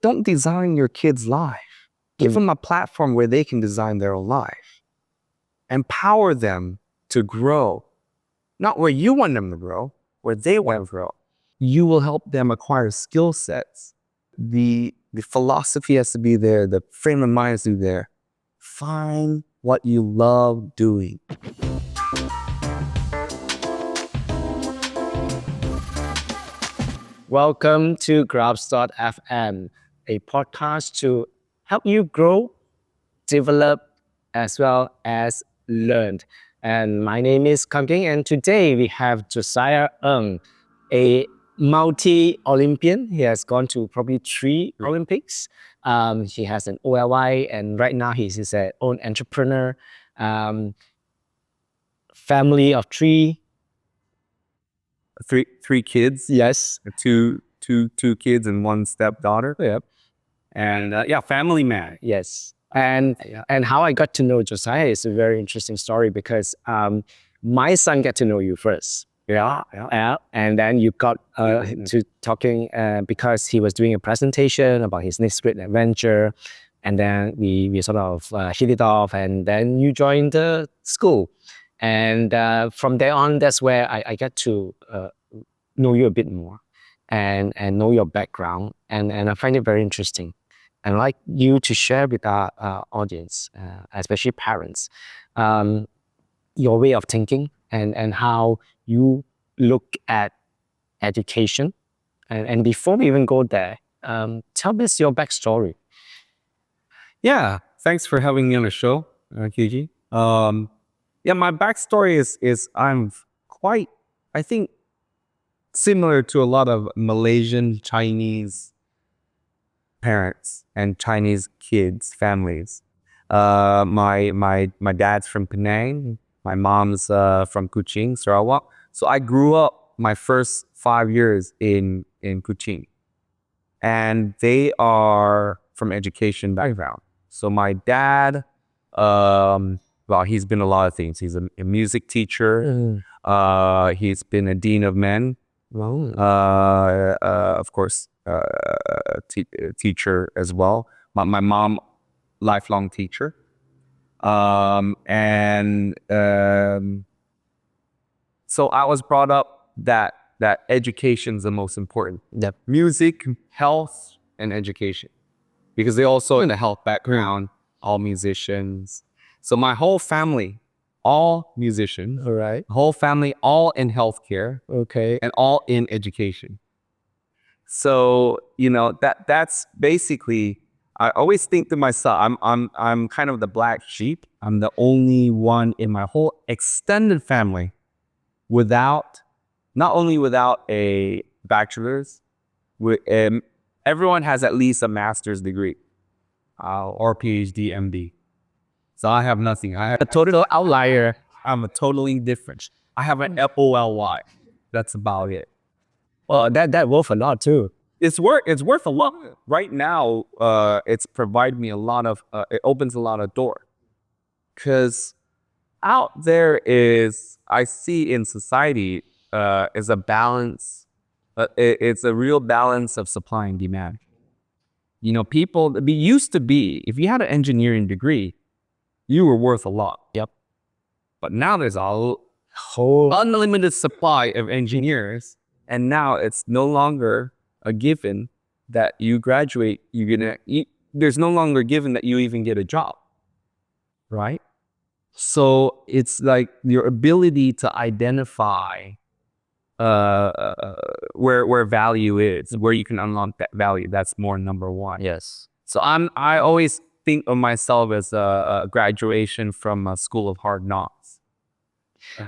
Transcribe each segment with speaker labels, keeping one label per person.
Speaker 1: don't design your kids' life. Give them a platform where they can design their own life. Empower them to grow, not where you want them to grow, where they want to grow. You will help them acquire skill sets. The philosophy has to be there. The frame of mind has to be there. Find what you love doing.
Speaker 2: Welcome to Grabs.fm, a podcast to help you grow, develop, as well as learn. And my name is Kang King, and today we have Josiah Ng, a multi-Olympian. He has gone to probably 3 Olympics. He has an OLY, and right now he's his own entrepreneur. Family of 3.
Speaker 1: Three kids.
Speaker 2: Yes.
Speaker 1: Two kids and 1 stepdaughter.
Speaker 2: Yep.
Speaker 1: And family man.
Speaker 2: Yes. And how I got to know Josiah is a very interesting story because my son got to know you first. And then you got to talking because he was doing a presentation about his next great adventure. And then we sort of hit it off, and then you joined the school. And from there on, that's where I get to know you a bit more and know your background. And I find it very interesting. I'd like you to share with our audience, especially parents, your way of thinking and how you look at education. And before we even go there, tell us your backstory.
Speaker 1: Yeah, thanks for having me on the show, QG. My backstory is I'm quite, I think, similar to a lot of Malaysian, Chinese parents and Chinese kids, families. My dad's from Penang. My mom's from Kuching, Sarawak. So I grew up my first 5 years in Kuching. And they are from education background. So my dad, he's been a lot of things. He's a music teacher. He's been a dean of men. Of course, teacher as well. My mom, lifelong teacher. So I was brought up that education is the most important.
Speaker 2: Yep.
Speaker 1: Music, health, and education. Because they also in the health background, all musicians. So my whole family, all musicians.
Speaker 2: All right.
Speaker 1: Whole family, all in healthcare.
Speaker 2: Okay.
Speaker 1: And all in education. So, that's basically, I always think to myself, I'm kind of the black sheep. I'm the only one in my whole extended family not only without a bachelor's, everyone has at least a master's degree or PhD, MD. So I have nothing. I have
Speaker 2: a total outlier.
Speaker 1: I'm a totally different. I have an FOLY. That's about it.
Speaker 2: Well, that worth a lot too.
Speaker 1: It's worth a lot. Right now, it's provided me a lot of, it opens a lot of doors. Because out there I see in society, is a balance. It's a real balance of supply and demand. People, it used to be, if you had an engineering degree, you were worth a lot.
Speaker 2: Yep.
Speaker 1: But now there's a whole unlimited supply of engineers. And now it's no longer a given that you graduate, there's no longer given that you even get a job, right? So it's like your ability to identify where value is, where you can unlock that value. That's more number one.
Speaker 2: Yes.
Speaker 1: So I always think of myself as a graduation from a school of hard knocks.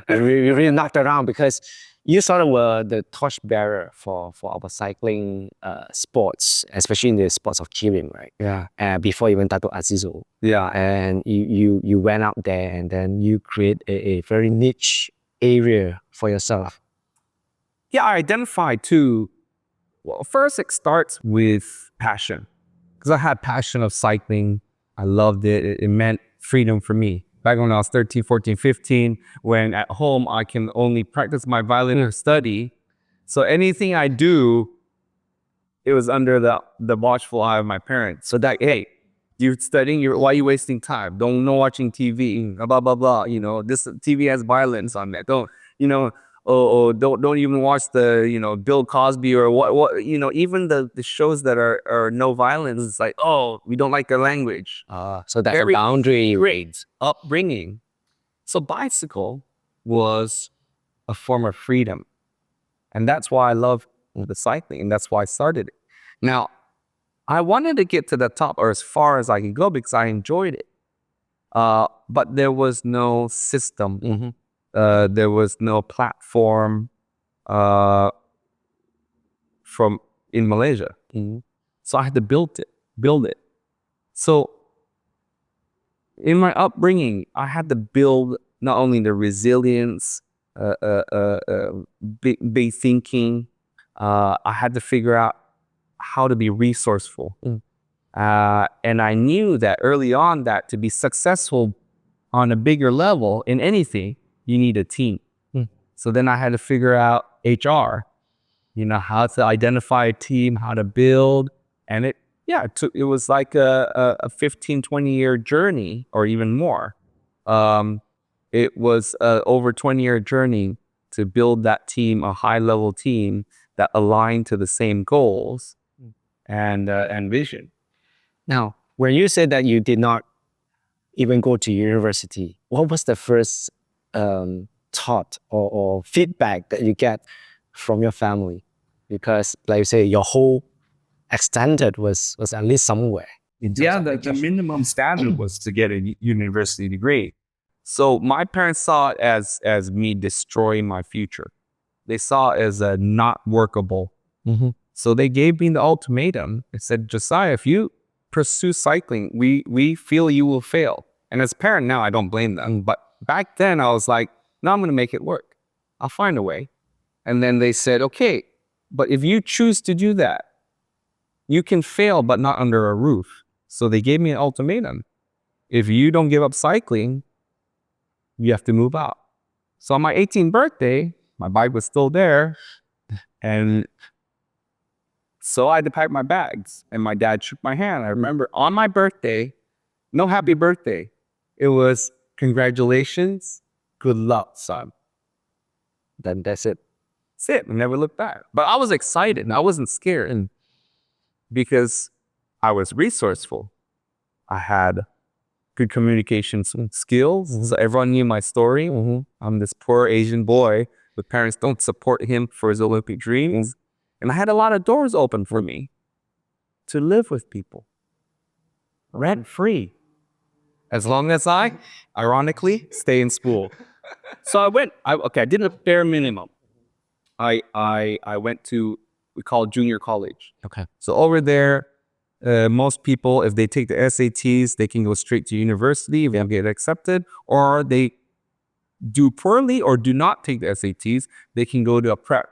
Speaker 2: And we really knocked around because you sort of were the torchbearer for our cycling sports, especially in the sports of cheering, right?
Speaker 1: Yeah.
Speaker 2: Before you went to Azizo.
Speaker 1: Yeah.
Speaker 2: And you went out there and then you create a very niche area for yourself.
Speaker 1: Yeah, I identified too. Well, first it starts with passion. Because I had passion of cycling. I loved it. It meant freedom for me. Back when I was 13, 14, 15, when at home I can only practice my violin or study. So anything I do it was under the watchful eye of my parents. So that, hey, you're studying, why are you wasting time? Don't no watching TV, blah, blah, blah. You know, this TV has violence on it. Don't, you know, oh, don't even watch the, you know, Bill Cosby or what, you know, even the shows that are no violence. It's like, oh, we don't like their language.
Speaker 2: So that's
Speaker 1: Very
Speaker 2: a boundary.
Speaker 1: great upbringing. So bicycle was a form of freedom. And that's why I love the cycling. And that's why I started it. Now, I wanted to get to the top or as far as I could go because I enjoyed it. But there was no system. There was no platform from in Malaysia. So I had to build it. So in my upbringing, I had to build not only the resilience, big thinking. I had to figure out how to be resourceful. And I knew that early on that to be successful on a bigger level in anything, you need a team. So then I had to figure out HR, you know, how to identify a team, how to build. And it was like a 15, 20-year journey or even more. It was over 20-year journey to build that team, a high-level team that aligned to the same goals and vision.
Speaker 2: Now, when you said that you did not even go to university, what was the first thought or feedback that you get from your family? Because, like you say, your whole extended was at least somewhere.
Speaker 1: Yeah, the minimum standard was to get a university degree. So my parents saw it as me destroying my future. They saw it as a not workable. So they gave me the ultimatum. They said, Josiah, if you pursue cycling, we feel you will fail. And as a parent now, I don't blame them. But back then I was like, no, I'm going to make it work. I'll find a way. And then they said, okay, but if you choose to do that, you can fail, but not under a roof. So they gave me an ultimatum. If you don't give up cycling, you have to move out. So on my 18th birthday, my bike was still there. And so I had to pack my bags. And my dad shook my hand. I remember on my birthday, no happy birthday. It was congratulations, good luck, son.
Speaker 2: Then that's it.
Speaker 1: That's it. I never looked back. But I was excited and I wasn't scared because I was resourceful. I had good communication skills. So everyone knew my story. I'm this poor Asian boy with parents don't support him for his Olympic dreams. And I had a lot of doors open for me to live with people rent free. As long as I, ironically, stay in school. So I did a bare minimum. I went to, we call it junior college.
Speaker 2: Okay.
Speaker 1: So over there, most people, if they take the SATs, they can go straight to university if they get accepted, or they do poorly or do not take the SATs, they can go to a prep.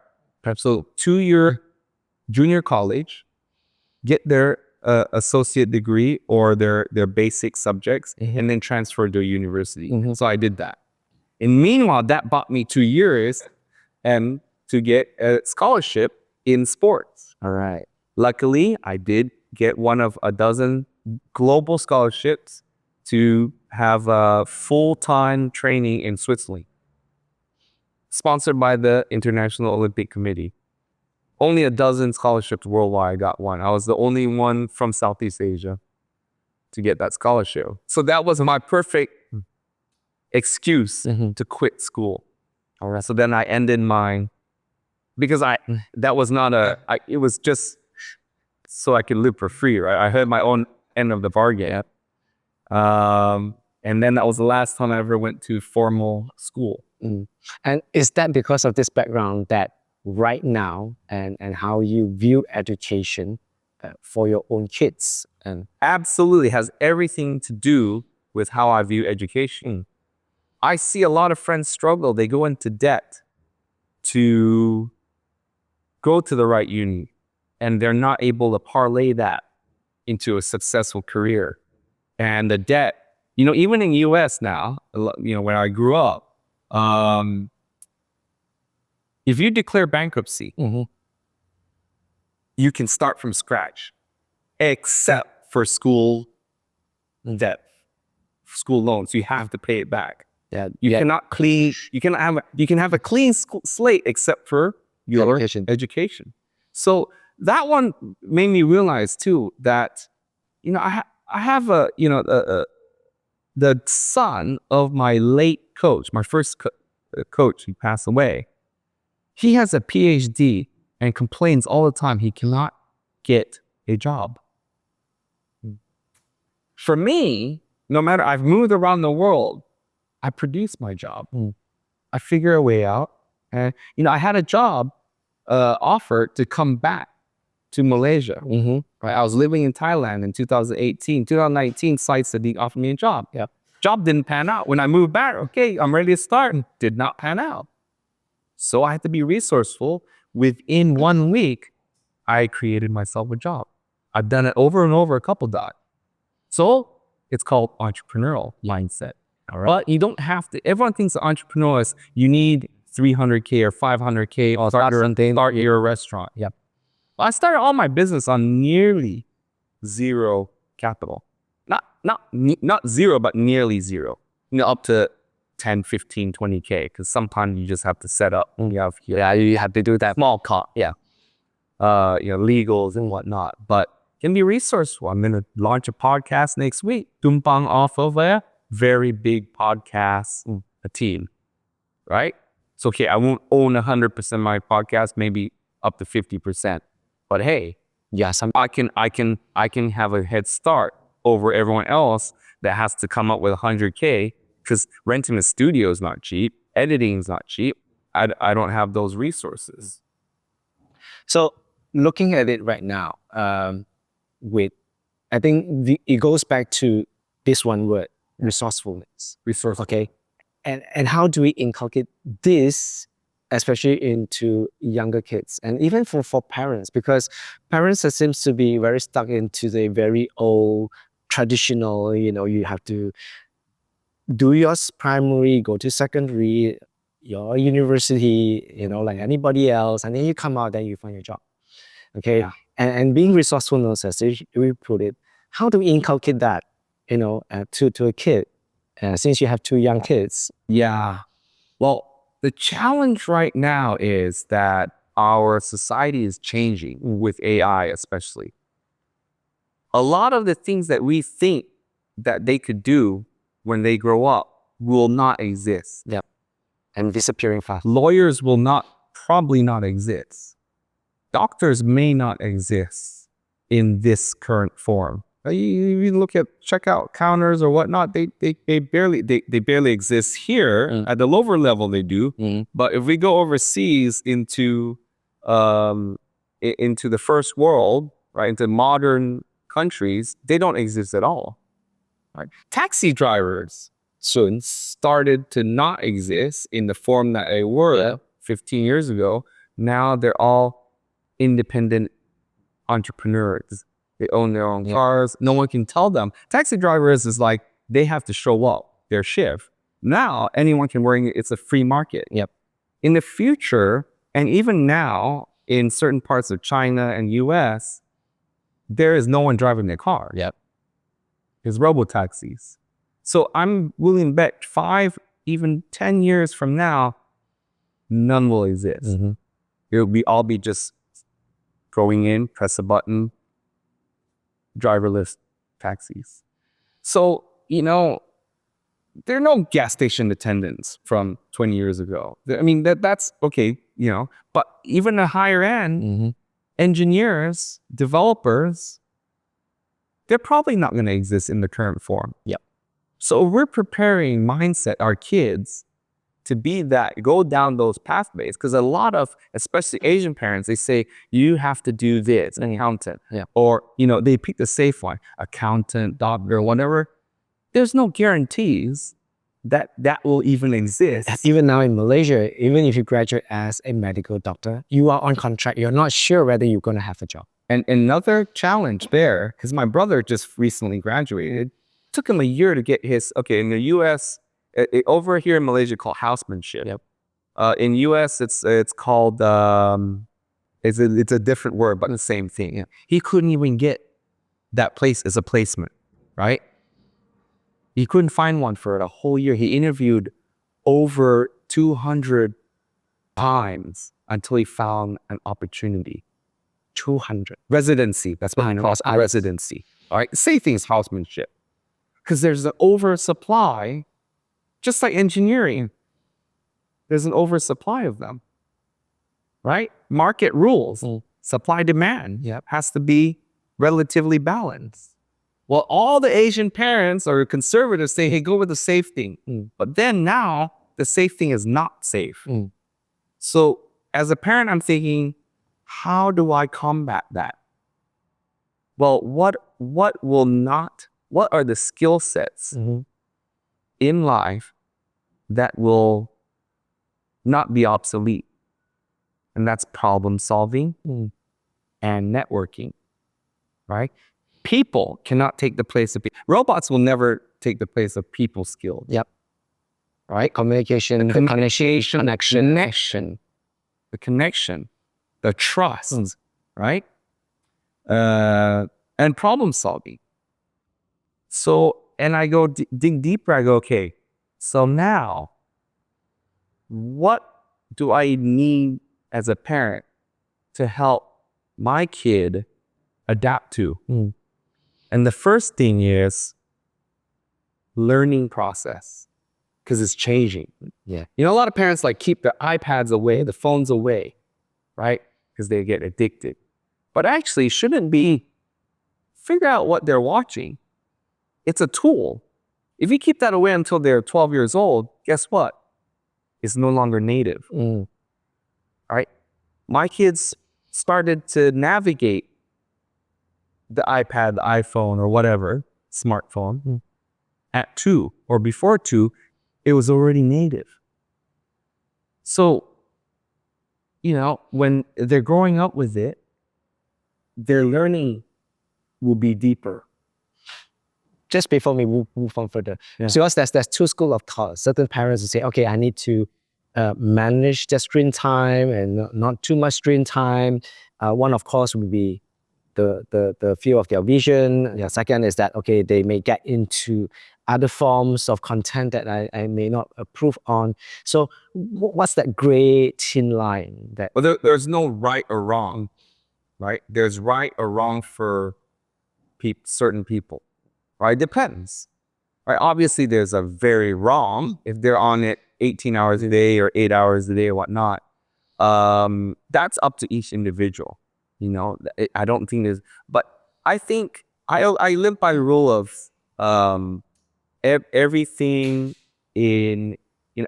Speaker 1: So 2-year junior college, get their associate degree or their basic subjects, and then transfer to a university. So I did that. And meanwhile, that bought me 2 years and to get a scholarship in sports.
Speaker 2: All right.
Speaker 1: Luckily, I did get one of a dozen global scholarships to have a full-time training in Switzerland, sponsored by the International Olympic Committee. Only a dozen scholarships worldwide. I got one. I was the only one from Southeast Asia to get that scholarship. So that was my perfect excuse to quit school.
Speaker 2: All right.
Speaker 1: So then I ended mine because that was not it was just so I could live for free, right? I had my own end of the bargain. And then that was the last time I ever went to formal school.
Speaker 2: And is that because of this background that right now and how you view education for your own kids? And
Speaker 1: absolutely has everything to do with how I view education. I see a lot of friends struggle. They go into debt to go to the right uni, and they're not able to parlay that into a successful career. And the debt, even in US now, where I grew up, if you declare bankruptcy, you can start from scratch, except for school debt, school loans. You have to pay it back.
Speaker 2: Yeah.
Speaker 1: You cannot clean. You can have a clean slate except for your education. So that one made me realize too that I have the son of my late coach, my first coach. He passed away. He has a PhD and complains all the time he cannot get a job. For me, no matter, I've moved around the world, I produce my job. I figure a way out. And, I had a job offer to come back to Malaysia. Right? I was living in Thailand in 2018. 2019, sites that offered me a job.
Speaker 2: Yeah.
Speaker 1: Job didn't pan out. When I moved back, okay, I'm ready to start. Did not pan out. So I had to be resourceful. Within 1 week, I created myself a job. I've done it over and over a couple times. So it's called entrepreneurial mindset.
Speaker 2: All right.
Speaker 1: But you don't have to. Everyone thinks that entrepreneurs, you need 300K or 500K to start your restaurant.
Speaker 2: Yep.
Speaker 1: I started all my business on nearly zero capital. Not zero, but nearly zero. Up to 10, 15, 20K, because sometimes you just have to set up. You have to do that small cost. Yeah. Legals and whatnot. But can be resourceful. I'm going to launch a podcast next week. Tumpang off of a very big podcast a team. Right? So, okay, I won't own 100% of my podcast, maybe up to 50%. But hey, I can have a head start over everyone else that has to come up with 100K, because renting a studio is not cheap. Editing is not cheap. I don't have those resources.
Speaker 2: So looking at it right now, I think it goes back to this one word, resourcefulness. Okay. And how do we inculcate this, especially into younger kids and even for parents? Because parents seems to be very stuck into the very old traditional, you have to do your primary, go to secondary, your university, like anybody else, and then you come out, then you find your job. Okay. Yeah. And being resourcefulness, as we put it, how do we inculcate that, to a kid? Since you have two young kids.
Speaker 1: Yeah. Well, the challenge right now is that our society is changing with AI, especially. A lot of the things that we think that they could do when they grow up will not exist.
Speaker 2: Yep. And disappearing fast.
Speaker 1: Lawyers will probably not exist. Doctors may not exist in this current form. You look at checkout counters or whatnot, they barely exist here. At the lower level they do. But if we go overseas into the first world, right, into modern countries, they don't exist at all. Right? Taxi drivers soon started to not exist in the form that they were 15 years ago. Now they're all independent entrepreneurs. They own their own cars. No one can tell them. Taxi drivers is like, they have to show up their shift. Now, anyone can work. It's a free market.
Speaker 2: Yep.
Speaker 1: In the future, and even now, in certain parts of China and US, there is no one driving their car.
Speaker 2: Yep.
Speaker 1: It's robo-taxis. So I'm willing to bet 5, even 10 years from now, none will exist. It'll all be just going in, press a button, driverless taxis. So, there are no gas station attendants from 20 years ago. I mean, that's okay, but even the higher end engineers, developers, they're probably not going to exist in the current form.
Speaker 2: Yep.
Speaker 1: So we're preparing our kids to be that, go down those pathways, because a lot of, especially Asian parents, they say, you have to do this, an accountant.
Speaker 2: Yeah.
Speaker 1: Or, they pick the safe one, accountant, doctor, whatever. There's no guarantees that will even exist.
Speaker 2: Even now in Malaysia, even if you graduate as a medical doctor, you are on contract. You're not sure whether you're going to have a job.
Speaker 1: And another challenge there, because my brother just recently graduated, it took him a year to get his, in the US, over here in Malaysia called housemanship.
Speaker 2: Yep.
Speaker 1: In US, it's called It's a different word, but the same thing. Yeah. He couldn't even get that place as a placement, right? He couldn't find one for a whole year. He interviewed over 200 times until he found an opportunity.
Speaker 2: 200.
Speaker 1: Residency, that's what we call it, residency. All right, same thing as housemanship. Because there's an oversupply, just like engineering. There's an oversupply of them, right? Market rules, supply demand has to be relatively balanced. Well, all the Asian parents or conservatives say, hey, go with the safe thing. But then now the safe thing is not safe. So as a parent, I'm thinking, how do I combat that? Well, what are the skill sets in life that will not be obsolete? And that's problem solving and networking, right? People cannot take the place of people. Robots will never take the place of people skills.
Speaker 2: Yep. Right? Communication, connection,
Speaker 1: the connection, the trust, right? And problem solving. So, and I go dig deeper. I go, okay, so now what do I need as a parent to help my kid adapt to? And the first thing is learning process, because it's changing.
Speaker 2: Yeah.
Speaker 1: You know, a lot of parents like keep the iPads away, the phones away, right? Because they get addicted. But actually it shouldn't be. Figure out what they're watching. It's a tool. If you keep that away until they're 12 years old, guess what? It's no longer native. All right? My kids started to navigate the iPad, the iPhone, or whatever, smartphone, at 2 or before 2, it was already native. So, you know, when they're growing up with it, their learning will be deeper.
Speaker 2: Just before we move on further, so there's two schools of thought. Certain parents will say, okay, I need to manage the screen time and not too much screen time. One, of course, would be the field of their vision. The second is that, okay, they may get into other forms of content that I may not approve on. So what's that gray thin line? That
Speaker 1: Well, there's no right or wrong, right? There's right or wrong for certain people, right? Depends, right? Obviously, there's a very wrong if they're on it 18 hours a day or 8 hours a day or whatnot. That's up to each individual. You know, I don't think there's, but I think I live by the rule of everything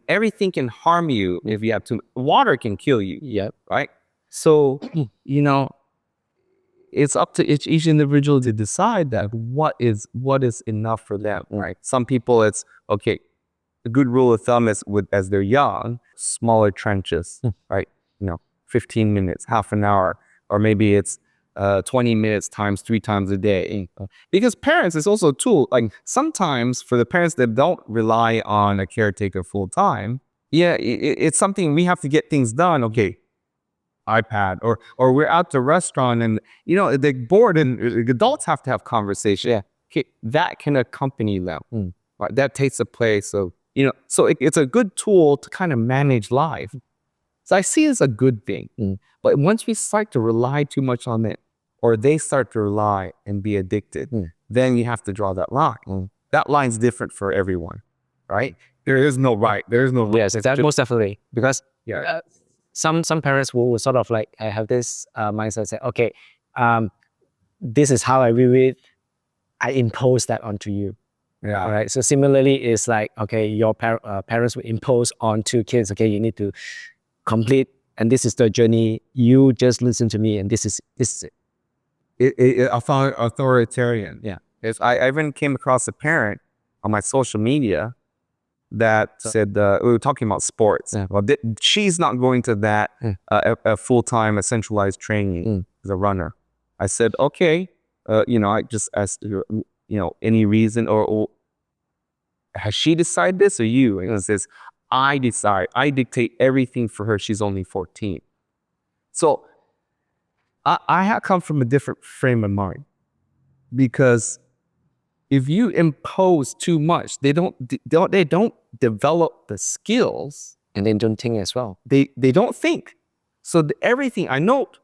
Speaker 1: everything can harm you if you have too. Water can kill you.
Speaker 2: Yep.
Speaker 1: Right. So you know, it's up to each individual to decide that what is enough for them. Right. Some people, it's okay. A good rule of thumb is as they're young, smaller trenches. Right. 15 minutes, half an hour. Or maybe it's 20 minutes times 3 times a day. Because parents, it's also a tool. Like sometimes for the parents that don't rely on a caretaker full time, it's something we have to get things done. Okay, iPad, or we're out to a restaurant and they're bored and adults have to have conversation.
Speaker 2: Yeah.
Speaker 1: Okay, that can accompany them. Right? That takes the place of, so it's a good tool to kind of manage life. So I see it as a good thing. But once we start to rely too much on it, or they start to rely and be addicted, then you have to draw that line. That line's different for everyone, right? There is no right. There is no wrong.
Speaker 2: Yes, exactly. Most definitely. Because some parents will sort of like have this mindset, say, okay, this is how I view it. I impose that onto you.
Speaker 1: Yeah.
Speaker 2: All right. So similarly, it's like, okay, your parents will impose onto kids, okay, you need to complete, and this is the journey. You just listen to me, and this is it.
Speaker 1: Authoritarian.
Speaker 2: Yeah.
Speaker 1: I even came across a parent on my social media that said, we were talking about sports. Well, she's not going to that a full-time, a centralized training as a runner. I said, okay, I just asked her, any reason, or has she decided this or you? And it says, I decide. I dictate everything for her. She's only 14. So I have come from a different frame of mind, because if you impose too much, they don't develop the skills.
Speaker 2: And they don't think as well.
Speaker 1: They don't think. So everything I note,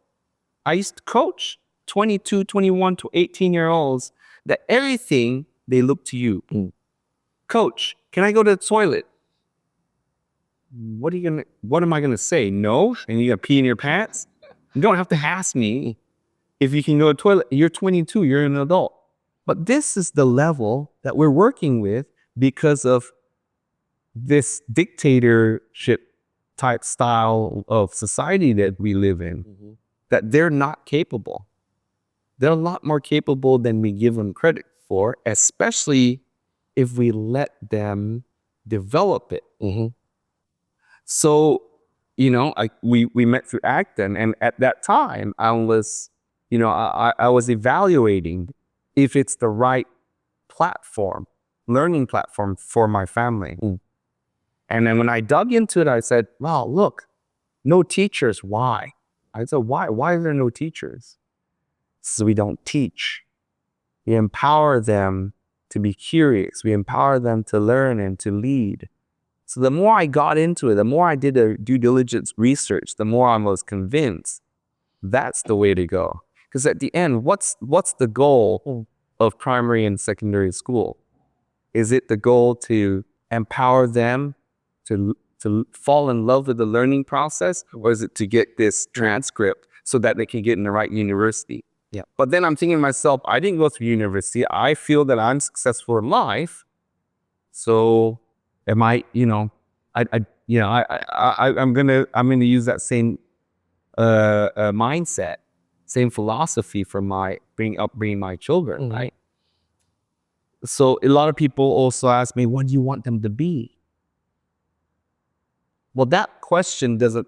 Speaker 1: I used to coach 22, 21 to 18-year-olds, that everything they look to you. Coach, can I go to the toilet? What am I gonna say? No? And you gotta pee in your pants? You don't have to ask me if you can go to the toilet. You're 22, you're an adult. But this is the level that we're working with because of this dictatorship type style of society that we live in, that they're not capable. They're a lot more capable than we give them credit for, especially if we let them develop it. So, we met through Acton, and at that time I was, I was evaluating if it's the right learning platform for my family. And then when I dug into it, I said, wow, look, no teachers. Why? I said, why? Why are there no teachers? So we don't teach. We empower them to be curious. We empower them to learn and to lead. So the more I got into it, the more I did a due diligence research, the more I was convinced that's the way to go. Because at the end, what's the goal of primary and secondary school? Is it the goal to empower them to fall in love with the learning process, or is it to get this transcript so that they can get in the right university?
Speaker 2: Yeah.
Speaker 1: But then I'm thinking to myself, I didn't go through university. I feel that I'm successful in life. So am I, I'm gonna use that same mindset, same philosophy for my upbringing my children, right? So a lot of people also ask me, what do you want them to be? Well, that question doesn't.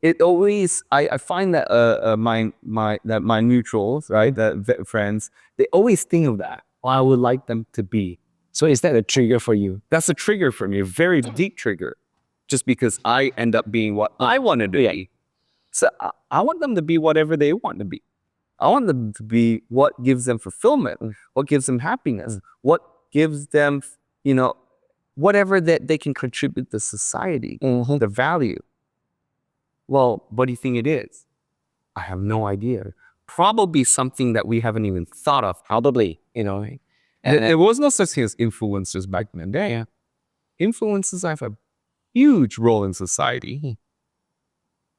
Speaker 1: It always, I find that my neutrals, right, that friends, they always think of that. Well, I would like them to be.
Speaker 2: So is that a trigger for you?
Speaker 1: That's a trigger for me, a very deep trigger, just because I end up being what I wanted to be. So I want them to be whatever they want to be. I want them to be what gives them fulfillment, what gives them happiness, what gives them, whatever that they can contribute to society, the value. Well, what do you think it is? I have no idea. Probably something that we haven't even thought of.
Speaker 2: Probably,
Speaker 1: There was no such thing as influencers back in the day.
Speaker 2: Yeah.
Speaker 1: Influencers have a huge role in society.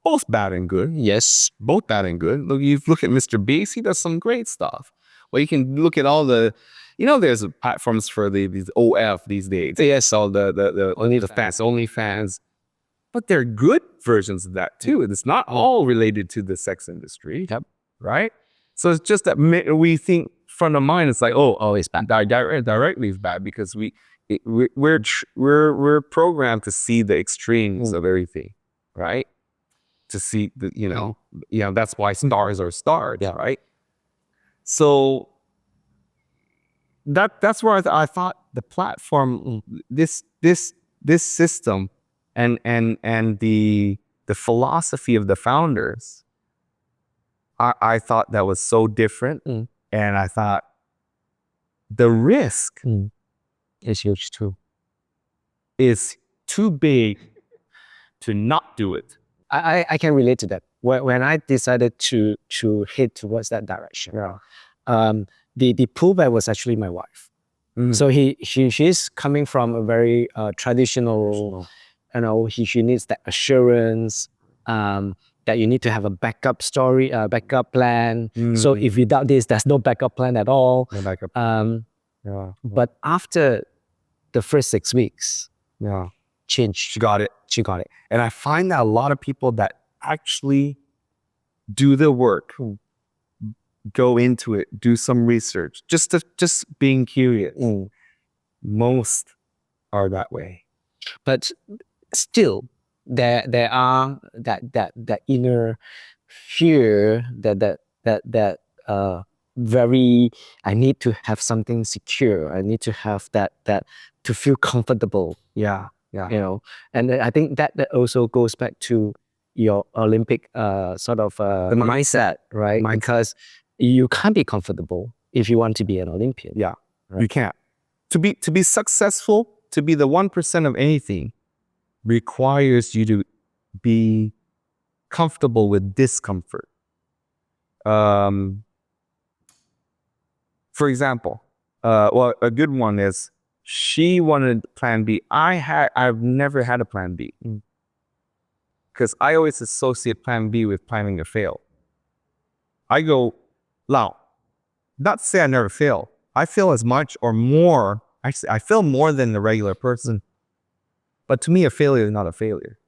Speaker 1: Both bad and good.
Speaker 2: Yes.
Speaker 1: Both bad and good. Look, you look at Mr. Beast, he does some great stuff. Well, you can look at all the, there's platforms for these OF these days. Yes, all the OnlyFans. But they're good versions of that too. It's not all related to the sex industry.
Speaker 2: Yep.
Speaker 1: Right? So it's just that we think front of mind, it's like, oh,
Speaker 2: it's bad.
Speaker 1: Directly is bad, because we're programmed to see the extremes of everything, right? To see the, that's why stars are stars, right? So that's where I thought the platform, this system, and the philosophy of the founders, I thought that was so different, and I thought the risk
Speaker 2: is huge too.
Speaker 1: Is too big to not do it.
Speaker 2: I can relate to that. When I decided to head towards that direction, the pullback was actually my wife. So she's coming from a very traditional, she needs that assurance, that you need to have a backup story, backup plan. So if without this, there's no backup plan at all.
Speaker 1: No backup.
Speaker 2: But after the first 6 weeks, changed.
Speaker 1: She got it. And I find that a lot of people that actually do the work, go into it, do some research, just being curious. Most are that way.
Speaker 2: But still, there are that inner fear that very, I need to have something secure. I need to have that to feel comfortable.
Speaker 1: Yeah.
Speaker 2: And I think that also goes back to, your Olympic mindset, right? Because you can't be comfortable if you want to be an Olympian.
Speaker 1: Yeah,
Speaker 2: right?
Speaker 1: you can't. To be successful, to be the 1% of anything, requires you to be comfortable with discomfort. For example, well, a good one is she wanted plan B. I've never had a plan B because I always associate plan B with planning to fail. I go, now, not to say I never fail. I fail as much or more. Actually, I fail more than the regular person. But to me, a failure is not a failure.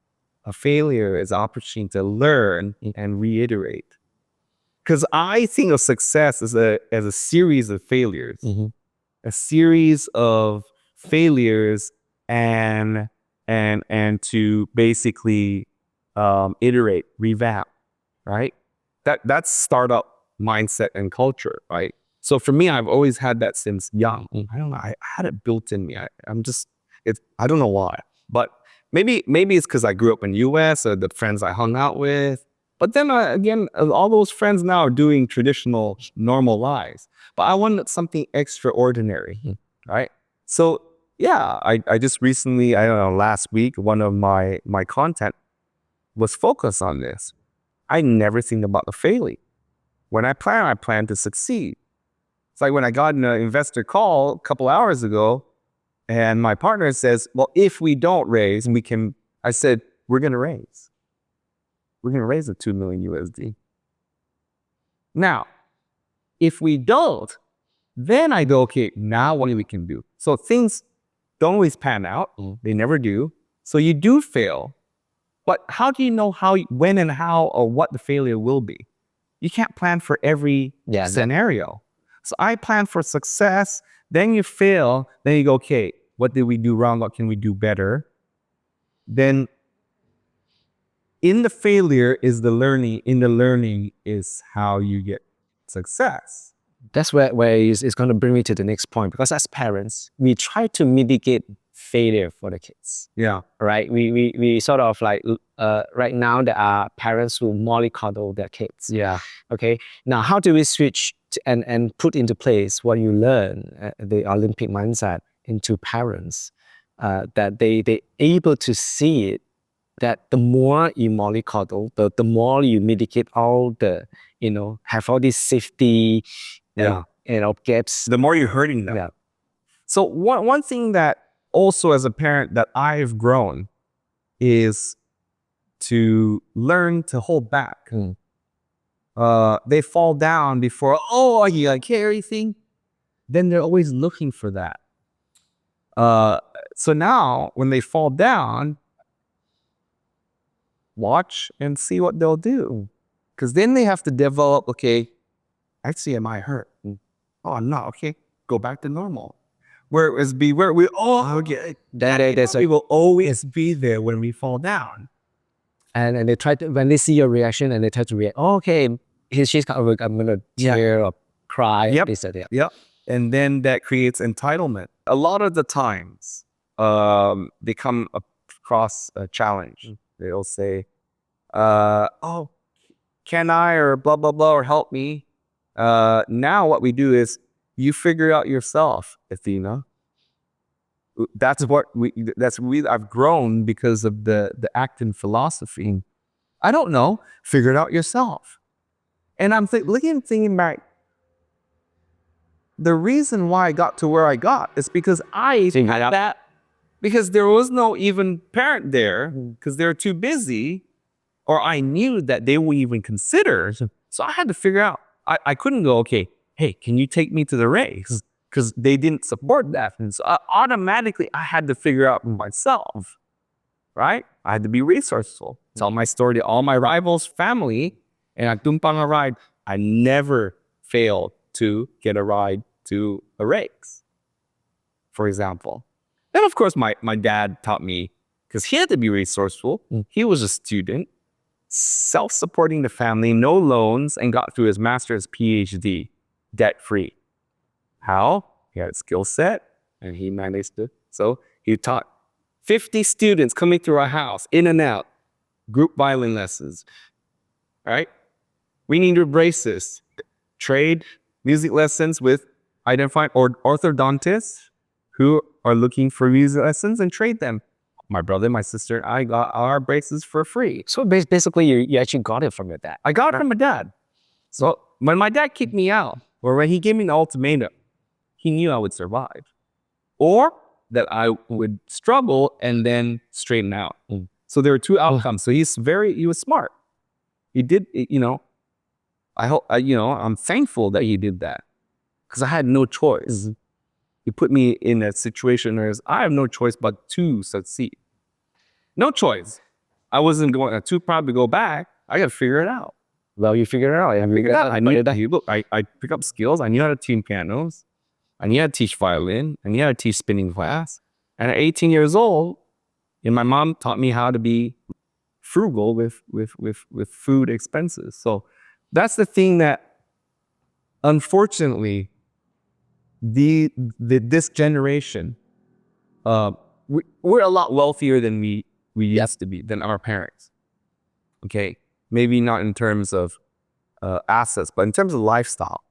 Speaker 1: A failure is an opportunity to learn and reiterate. Because I think of success as a series of failures, a series of failures, and to basically iterate, revamp, right? That's startup mindset and culture, right? So for me, I've always had that since young. I don't know. I had it built in me. I don't know why, but maybe it's because I grew up in the U.S. or the friends I hung out with. But then again, all those friends now are doing traditional, normal lives. But I wanted something extraordinary, right? So yeah, I just recently, I don't know, last week, one of my content was focused on this. I never think about the failing. When I plan to succeed. It's like when I got an investor call a couple hours ago, and my partner says, well, if we don't raise, I said, we're going to raise. We're going to raise the 2 million USD. Now, if we don't, then I go, okay, now what we can do? So things don't always pan out. They never do. So you do fail. But how do you know when and how or what the failure will be? You can't plan for every scenario. So I plan for success, then you fail, then you go, okay, what did we do wrong? What can we do better? Then in the failure is the learning. In the learning is how you get success.
Speaker 2: That's where it's going to bring me to the next point, because as parents, we try to mitigate failure for the kids.
Speaker 1: Yeah.
Speaker 2: Right? We sort of like, right now there are parents who mollycoddle their kids.
Speaker 1: Yeah.
Speaker 2: Okay. Now, how do we switch and put into place what you learn, the Olympic mindset, into parents, that they able to see it, that the more you mollycoddle, the more you mitigate all the, have all these safety, gaps.
Speaker 1: The more you're hurting them.
Speaker 2: Yeah.
Speaker 1: So one thing that also as a parent that I've grown is to learn to hold back. They fall down before, oh, you like everything. Then they're always looking for that. So now when they fall down, watch and see what they'll do. Because then they have to develop, okay, actually, am I hurt? Oh, I'm not. Okay, go back to normal. Whereas we will always be there when we fall down.
Speaker 2: And they try to, when they see your reaction, and they try to react, oh, okay, she's kind of, I'm gonna tear or cry.
Speaker 1: Yep.
Speaker 2: They said,
Speaker 1: Yep. And then that creates entitlement. A lot of the times, they come across a challenge. They'll say, oh, can I, or blah, blah, blah, or help me. Now what we do is you figure out yourself, Athena. That's what I've grown because of the Acton philosophy. I don't know, figure it out yourself. And I'm thinking back, the reason why I got to where I got is because because there was no even parent there, because they're too busy, or I knew that they would even consider. So I had to figure out, I couldn't go, okay, hey, can you take me to the race? Because they didn't support that. And so automatically I had to figure out myself, right? I had to be resourceful. Tell my story to all my rivals' family, and I tumpang a ride. I never failed to get a ride to a race, for example. Then, of course, my dad taught me, because he had to be resourceful. He was a student, self-supporting the family, no loans, and got through his master's PhD, debt-free. How? He had a skill set, and he managed it. So he taught 50 students coming through our house, in and out, group violin lessons, right? We need to embrace this. Trade music lessons with identified orthodontists who are looking for music lessons and trade them. My brother, my sister, and I got our braces for free.
Speaker 2: So basically, you actually got it from your dad.
Speaker 1: I got it from my dad. So when my dad kicked me out, or when he gave me an ultimatum, he knew I would survive, or that I would struggle and then straighten out. So there were two outcomes. So he was smart. He did, I'm thankful that he did that because I had no choice. He put me in a situation where I have no choice but to succeed. No choice. I wasn't too proud to go back. I got to figure it out.
Speaker 2: Well, you figured it out. I figured it out.
Speaker 1: I pick up skills. I knew how to tune pianos. I knew how to teach violin. I knew how to teach spinning class. And at 18 years old, my mom taught me how to be frugal with food expenses. So that's the thing that, unfortunately, this generation, we're a lot wealthier than we used to be, than our parents. Okay, maybe not in terms of assets, but in terms of lifestyle,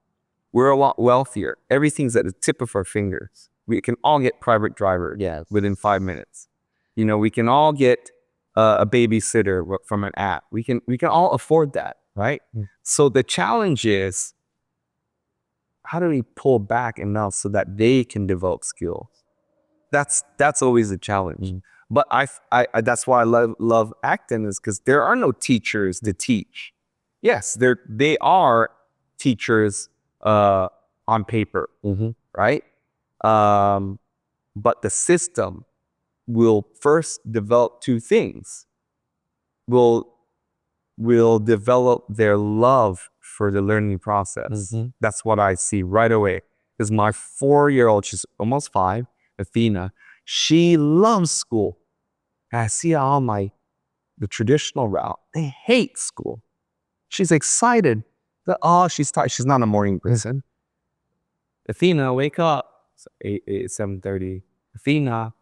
Speaker 1: we're a lot wealthier. Everything's at the tip of our fingers. We can all get private driver within 5 minutes. We can all get a babysitter from an app. We can all afford that, right? So the challenge is, how do we pull back enough so that they can develop skills? That's always a challenge. But I that's why I love acting, is because there are no teachers to teach. Yes, they are teachers on paper, right? But the system will first develop two things. Will develop their love for the learning process. That's what I see right away. Because my 4-year-old, she's almost 5, Athena, she loves school. And I see her on the traditional route. They hate school. She's excited that, she's tired. She's not a morning person. Athena, wake up. It's 7:30. Athena,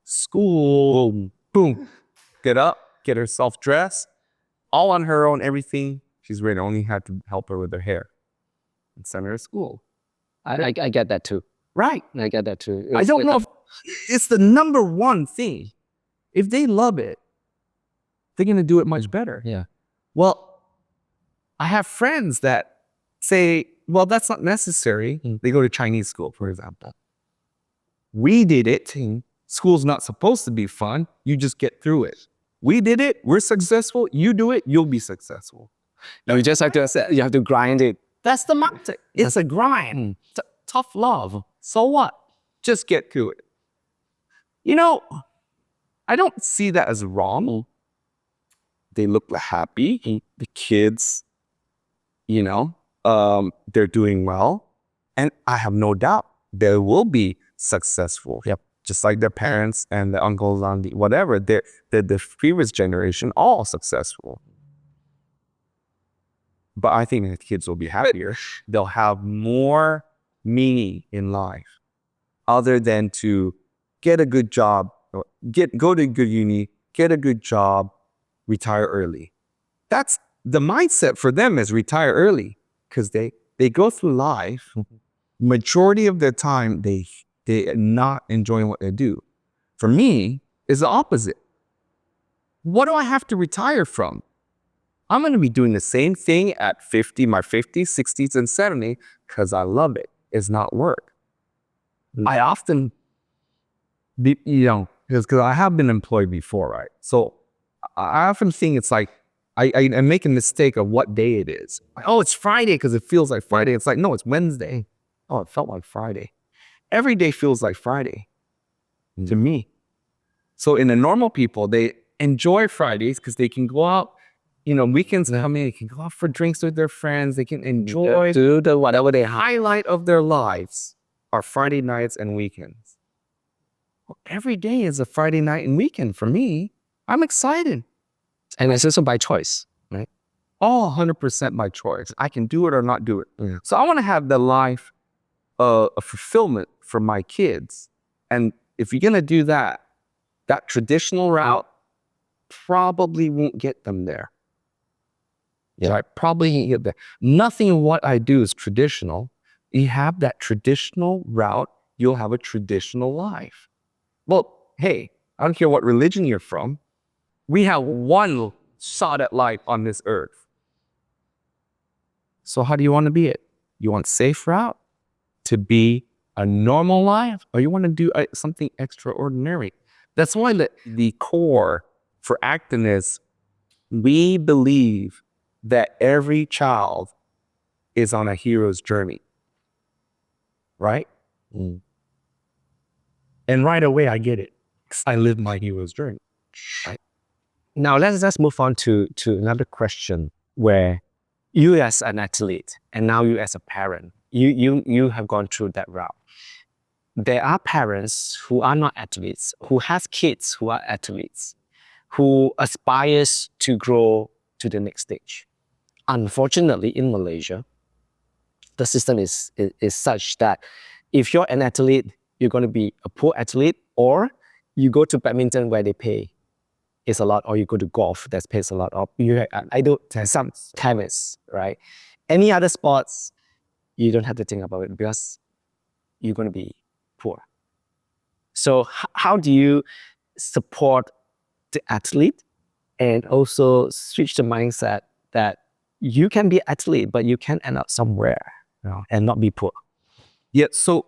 Speaker 1: school. Boom. Get up, get herself dressed. All on her own, everything. She's ready. Only had to help her with her hair and send her to school.
Speaker 2: I get that too.
Speaker 1: Right.
Speaker 2: I get that too.
Speaker 1: I don't know if it's the number one thing. If they love it, they're going to do it much better.
Speaker 2: Yeah.
Speaker 1: Well, I have friends that say, well, that's not necessary. They go to Chinese school, for example. We did it. School's not supposed to be fun. You just get through it. We did it. We're successful. You do it. You'll be successful.
Speaker 2: No, you just have to grind it.
Speaker 1: That's the mindset. It's a grind. Tough love. So what? Just get to it. I don't see that as wrong. They look happy. The kids, they're doing well. And I have no doubt they will be successful.
Speaker 2: Yep.
Speaker 1: Just like their parents and the uncles, auntie, whatever. The previous generation, all successful. But I think the kids will be happier. They'll have more meaning in life other than to get a good job, go to a good uni, get a good job, retire early. That's the mindset for them, is retire early, because they go through life, majority of their time, they are not enjoying what they do. For me, it's the opposite. What do I have to retire from? I'm going to be doing the same thing at 50, my 50s, 60s, and 70s because I love it. It's not work. I often, because I have been employed before, right? So I often think it's like, I make a mistake of what day it is. Oh, it's Friday because it feels like Friday. It's like, no, it's Wednesday. Oh, it felt like Friday. Every day feels like Friday to me. So in the normal people, they enjoy Fridays because they can go out. Weekends come in, they can go out for drinks with their friends. They can enjoy
Speaker 2: whatever they have.
Speaker 1: Highlight of their lives are Friday nights and weekends. Well, every day is a Friday night and weekend for me. I'm excited.
Speaker 2: And it's also by choice, right?
Speaker 1: All 100% by choice. I can do it or not do it. Yeah. So I want to have the life of fulfillment for my kids. And if you're going to do that traditional route, probably won't get them there. Yeah, I probably won't get there. Nothing of what I do is traditional. You have that traditional route, you'll have a traditional life. Well, hey, I don't care what religion you're from. We have one shot at life on this earth. So how do you want to be it? You want safe route to be a normal life, or you want to do something extraordinary? That's why the core for Acton is we believe that every child is on a hero's journey, right? And right away, I get it. I live my hero's journey. Right?
Speaker 2: Now let's move on to another question where you as an athlete and now you as a parent, you have gone through that route. There are parents who are not athletes, who have kids who are athletes, who aspires to grow to the next stage. Unfortunately, in Malaysia, the system is such that if you're an athlete, you're going to be a poor athlete, or you go to badminton where they pay is a lot, or you go to golf that pays a lot, or I do some tennis, right? Any other sports, you don't have to think about it because you're going to be poor. So how do you support the athlete and also switch the mindset that you can be an athlete, but you can end up somewhere, and not be poor?
Speaker 1: Yeah, so,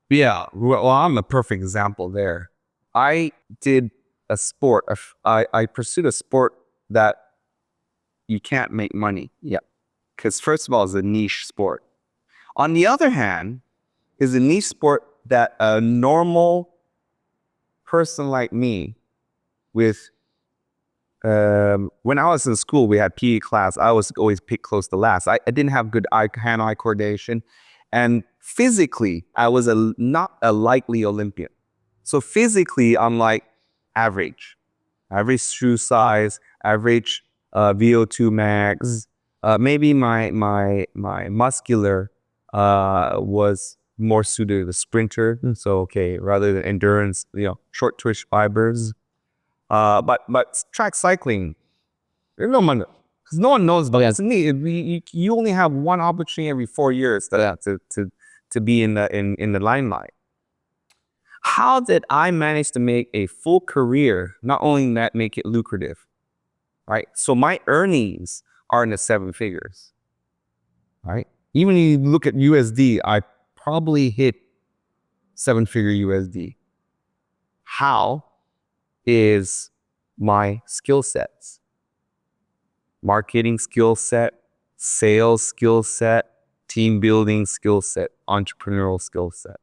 Speaker 1: yeah, well, I'm a perfect example there. I did a sport, I pursued a sport that you can't make money.
Speaker 2: Yeah.
Speaker 1: Because first of all, it's a niche sport. On the other hand, is a niche sport that a normal person like me with, when I was in school, we had PE class. I was always picked close to last. I didn't have good hand-eye coordination. And physically, I was not a likely Olympian. So physically, I'm like average shoe size, average VO2 max. Maybe my muscular was more suited to the sprinter. So okay, rather than endurance, short twitch fibers. But track cycling, there's no money because no one knows about it. You only have one opportunity every 4 years to be in the limelight. How did I manage to make a full career? Not only that, make it lucrative, right? So my earnings are in the 7 figures, right? Even if you look at USD, I probably hit 7-figure USD. How is my skill sets? Marketing skill set, sales skill set, team building skill set, entrepreneurial skill set.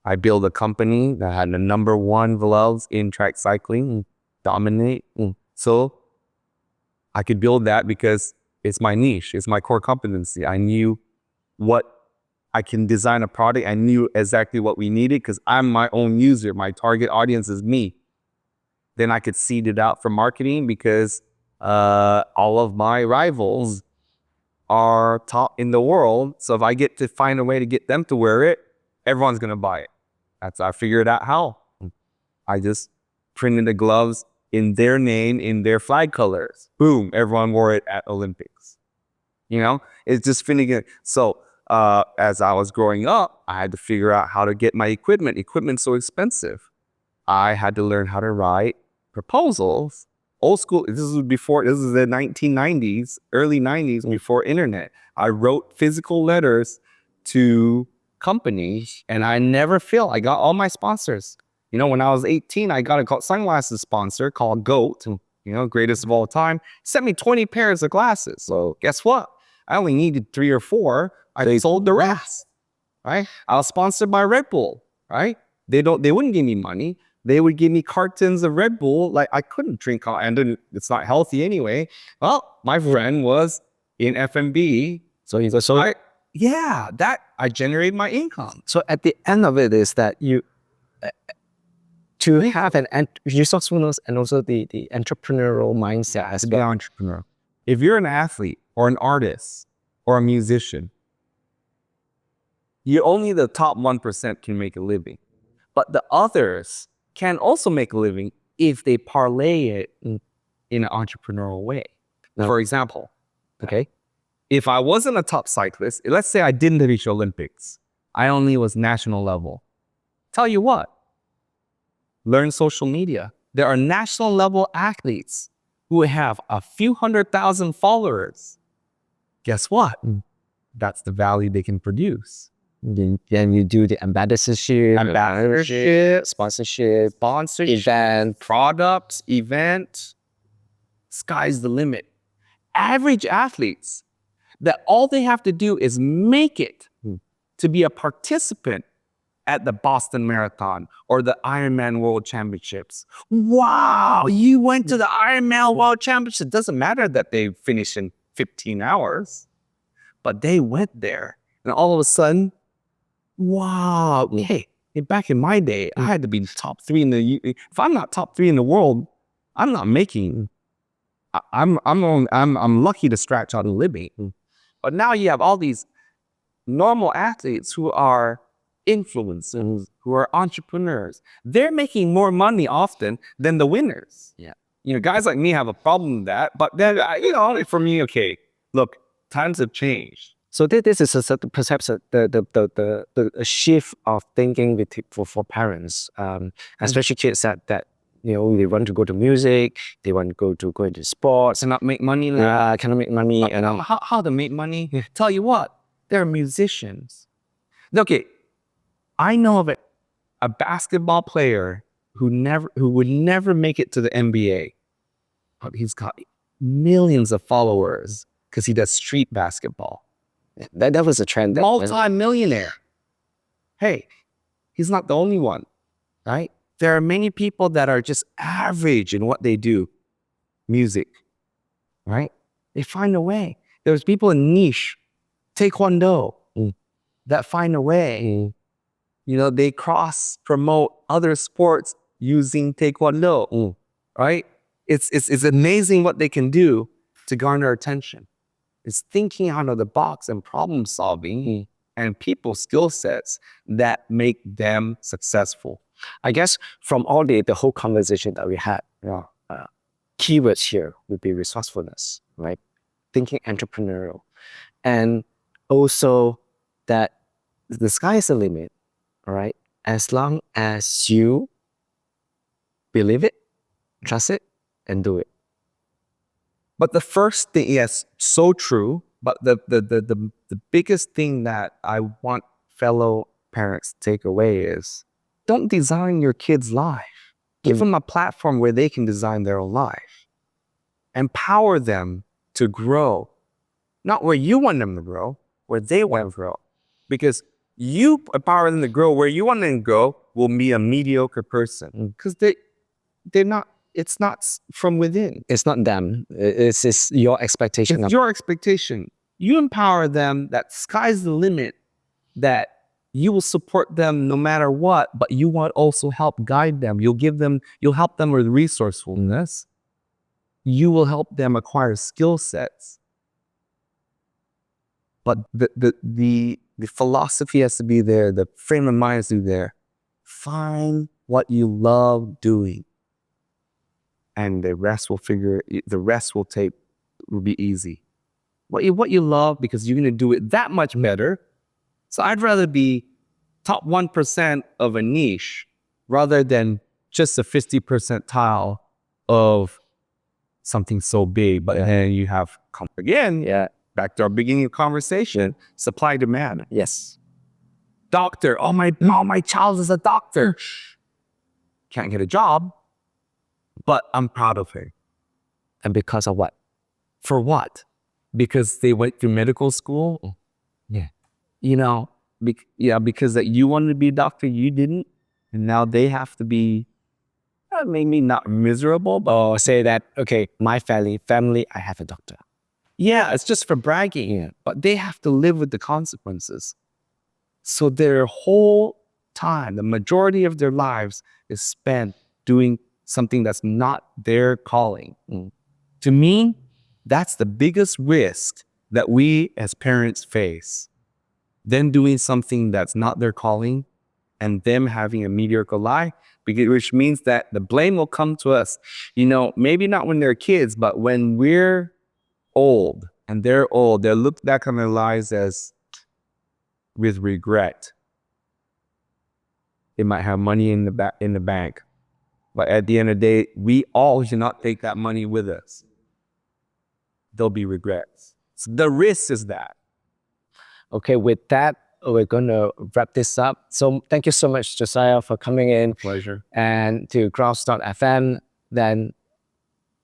Speaker 1: I built a company that had the #1 gloves in track cycling, dominate. So I could build that because it's my niche, it's my core competency. I knew what I can design a product. I knew exactly what we needed because I'm my own user. My target audience is me. Then I could seed it out for marketing because all of my rivals are top in the world. So if I get to find a way to get them to wear it, everyone's going to buy it. I figured out how. I just printed the gloves in their name, in their flag colors. Boom, everyone wore it at Olympics. It's just finishing. So as I was growing up, I had to figure out how to get my equipment. Equipment's so expensive. I had to learn how to write proposals. Old school, this is the 1990s, early 90s, before internet. I wrote physical letters to companies and I never failed. I got all my sponsors. When I was 18, I got a sunglasses sponsor called GOAT, greatest of all time, sent me 20 pairs of glasses. So guess what? I only needed 3 or 4. I sold the rest, right? I was sponsored by Red Bull, right? They wouldn't give me money. They would give me cartons of Red Bull. Like I couldn't drink, and it's not healthy anyway. Well, my friend was in FMB.
Speaker 2: So he's a
Speaker 1: I generated my income.
Speaker 2: So at the end of it is that you to have an resourcefulness and also the entrepreneurial mindset as
Speaker 1: well. Entrepreneur. If you're an athlete or an artist or a musician, only the top 1% can make a living. But the others can also make a living if they parlay it in an entrepreneurial way.
Speaker 2: No.
Speaker 1: For example,
Speaker 2: Okay.
Speaker 1: if I wasn't a top cyclist, let's say I didn't reach Olympics, I only was national level. Tell you what, learn social media. There are national level athletes who have a few 100,000 followers. Guess what? That's the value they can produce.
Speaker 2: Then you do the ambassadorship, sponsorship, event,
Speaker 1: products, event. Sky's the limit. Average athletes that all they have to do is make it to be a participant at the Boston Marathon or the Ironman World Championships. Wow, you went to the Ironman World Championship. It doesn't matter that they finished in 15 hours, but they went there. And all of a sudden, wow, hey, back in my day, I had to be top 3 in the, if I'm not top 3 in the world, I'm not making, I'm lucky to scratch out a living. But now you have all these normal athletes who are influencers, who are entrepreneurs. They're making more money often than the winners.
Speaker 2: Yeah.
Speaker 1: You know, guys like me have a problem with that. But then, you know, for me, okay, look, times have changed.
Speaker 2: So this is perhaps a shift of thinking for parents, especially kids that you know they want to go to music, they want to go into sports,
Speaker 1: Cannot make money.
Speaker 2: cannot make money, and
Speaker 1: How to make money? Tell you what, they're musicians. Okay, I know of a basketball player who would never make it to the NBA, but he's got millions of followers because he does street basketball.
Speaker 2: that was a trend.
Speaker 1: Multi-millionaire. Hey, he's not the only one, right? There are many people that are just average in what they do. Music, right? They find a way. There's people in niche, taekwondo, that find a way. You know, they cross-promote other sports using taekwondo, right? It's amazing what they can do to garner attention. It's thinking out of the box and problem solving and people skill sets that make them successful.
Speaker 2: I guess from all the whole conversation that we had, keywords here would be resourcefulness, right? Thinking entrepreneurial, and also that the sky is the limit, all right? As long as you believe it, trust it, and do it.
Speaker 1: But the first thing, yes, so true. But the biggest thing that I want fellow parents to take away is don't design your kids' life. Give them a platform where they can design their own life. Empower them to grow. Not where you want them to grow, where they want to grow. Because you empower them to grow where you want them to grow will be a mediocre person. Because they're not, it's not from within.
Speaker 2: It's not them. It's your expectation.
Speaker 1: It's your expectation. You empower them that sky's the limit, that you will support them no matter what, but you want also help guide them. You'll help them with resourcefulness. You will help them acquire skill sets. But the philosophy has to be there. The frame of mind has to be there. Find what you love doing. And the rest will be easy. What you love, because you're going to do it that much better. So I'd rather be top 1% of a niche rather than just a 50 percentile of something so big. But then you have, again, back to our beginning of conversation, supply demand.
Speaker 2: Yes.
Speaker 1: Doctor, my child is a doctor. Can't get a job, but I'm proud of her.
Speaker 2: And because of what?
Speaker 1: For what? Because they went through medical school?
Speaker 2: Yeah.
Speaker 1: You know, because that you wanted to be a doctor, you didn't. And now they have to be, maybe not miserable, but
Speaker 2: Or say that, okay, my family, I have a doctor.
Speaker 1: yeah, it's just for bragging.
Speaker 2: Yeah.
Speaker 1: But they have to live with the consequences. So their whole time, the majority of their lives is spent doing something that's not their calling. To me, that's the biggest risk that we as parents face. Then doing something that's not their calling and them having a mediocre life, which means that the blame will come to us. Maybe not when they're kids, but when we're old and they're old, they'll look back on their lives as with regret. They might have money in the bank, but at the end of the day, we all should not take that money with us. There'll be regrets. So the risk is that.
Speaker 2: Okay, with that, we're going to wrap this up. So thank you so much, Josiah, for coming in.
Speaker 1: Pleasure.
Speaker 2: And to Grouse.fm. Then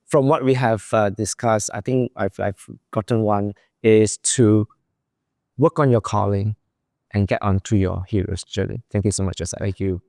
Speaker 2: from what we have discussed, I think I've gotten one is to work on your calling and get onto your hero's journey. Thank you so much, Josiah.
Speaker 1: Thank you.